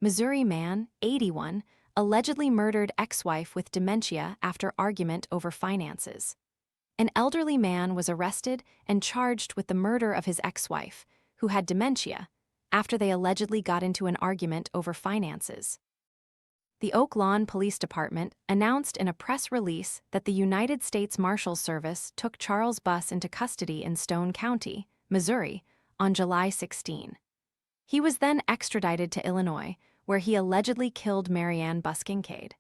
Missouri man, 81, allegedly murdered ex-wife with dementia after argument over finances. An elderly man was arrested and charged with the murder of his ex-wife, who had dementia, after they allegedly got into an argument over finances. The Oak Lawn Police Department announced in a press release that the United States Marshals Service took Charles Buss into custody in Stone County, Missouri, on July 16. He was then extradited to Illinois, where he allegedly killed Maryanne Buss-Kincaid.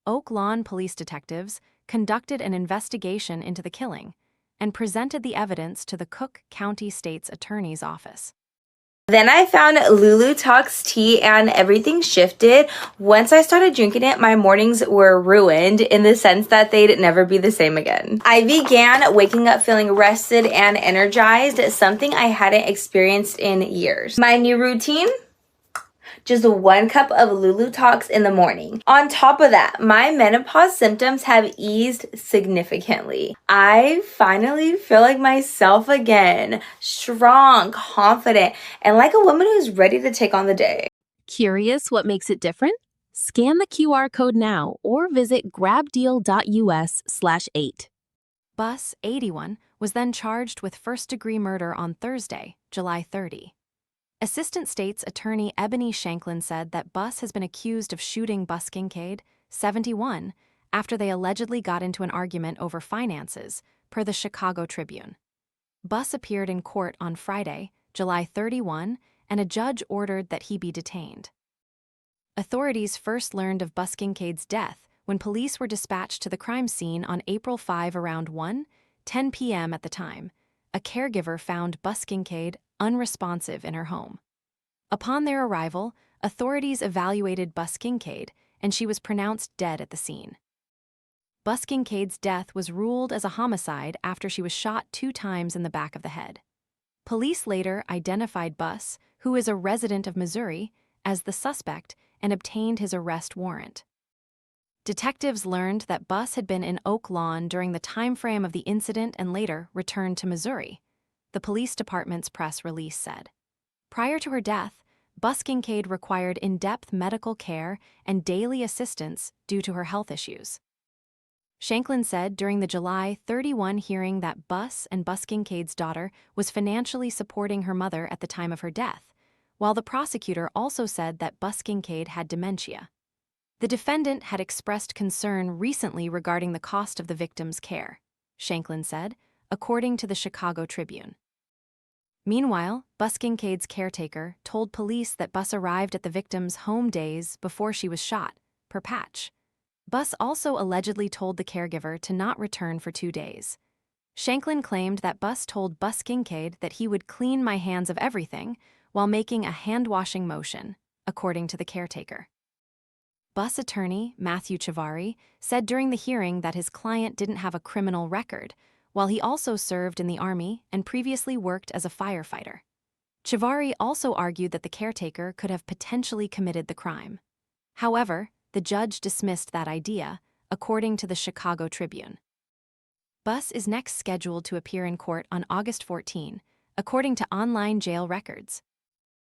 Oak Lawn police detectives conducted an investigation into the killing and presented the evidence to the Cook County State's Attorney's Office. Then I found Lulu Talks tea and everything shifted. Once I started drinking it, my mornings were ruined in the sense that they'd never be the same again. I began waking up feeling rested and energized, something I hadn't experienced in years. My new routine? Just 1 cup of Lulu Talks in the morning. On top of that, my menopause symptoms have eased significantly. I finally feel like myself again, strong, confident, and like a woman who's ready to take on the day. Curious what makes it different? Scan the QR code now or visit grabdeal.us/8. Buss, 81, was then charged with first-degree murder on Thursday, July 30. Assistant State's Attorney Ebony Shanklin said that Buss has been accused of shooting Buss-Kincaid, 71, after they allegedly got into an argument over finances, per the Chicago Tribune. Buss appeared in court on Friday, July 31, and a judge ordered that he be detained. Authorities first learned of Buss-Kincaid's death when police were dispatched to the crime scene on April 5 around 1:10 p.m. At the time, a caregiver found Buss-Kincaid unresponsive in her home. Upon their arrival, authorities evaluated Buss-Kincaid, and she was pronounced dead at the scene. Buss-Kincaid's death was ruled as a homicide after she was shot 2 times in the back of the head. Police later identified Buss, who is a resident of Missouri, as the suspect and obtained his arrest warrant. Detectives learned that Buss had been in Oak Lawn during the time frame of the incident and later returned to Missouri, the police department's press release said. Prior to her death, Buss-Kincaid required in-depth medical care and daily assistance due to her health issues. Shanklin said during the July 31 hearing that Buss and Buss-Kincaid's daughter was financially supporting her mother at the time of her death, while the prosecutor also said that Buss-Kincaid had dementia. The defendant had expressed concern recently regarding the cost of the victim's care, Shanklin said, according to the Chicago Tribune. Meanwhile, Buss-Kincaid's caretaker told police that Buss arrived at the victim's home days before she was shot, per Patch. Buss also allegedly told the caregiver to not return for 2 days. Shanklin claimed that Buss told Buss-Kincaid that he would clean my hands of everything while making a hand-washing motion, according to the caretaker. Buss attorney Matthew Chivari said during the hearing that his client didn't have a criminal record, while he also served in the Army and previously worked as a firefighter. Chivari also argued that the caretaker could have potentially committed the crime. However, the judge dismissed that idea, according to the Chicago Tribune. Buss is next scheduled to appear in court on August 14, according to online jail records.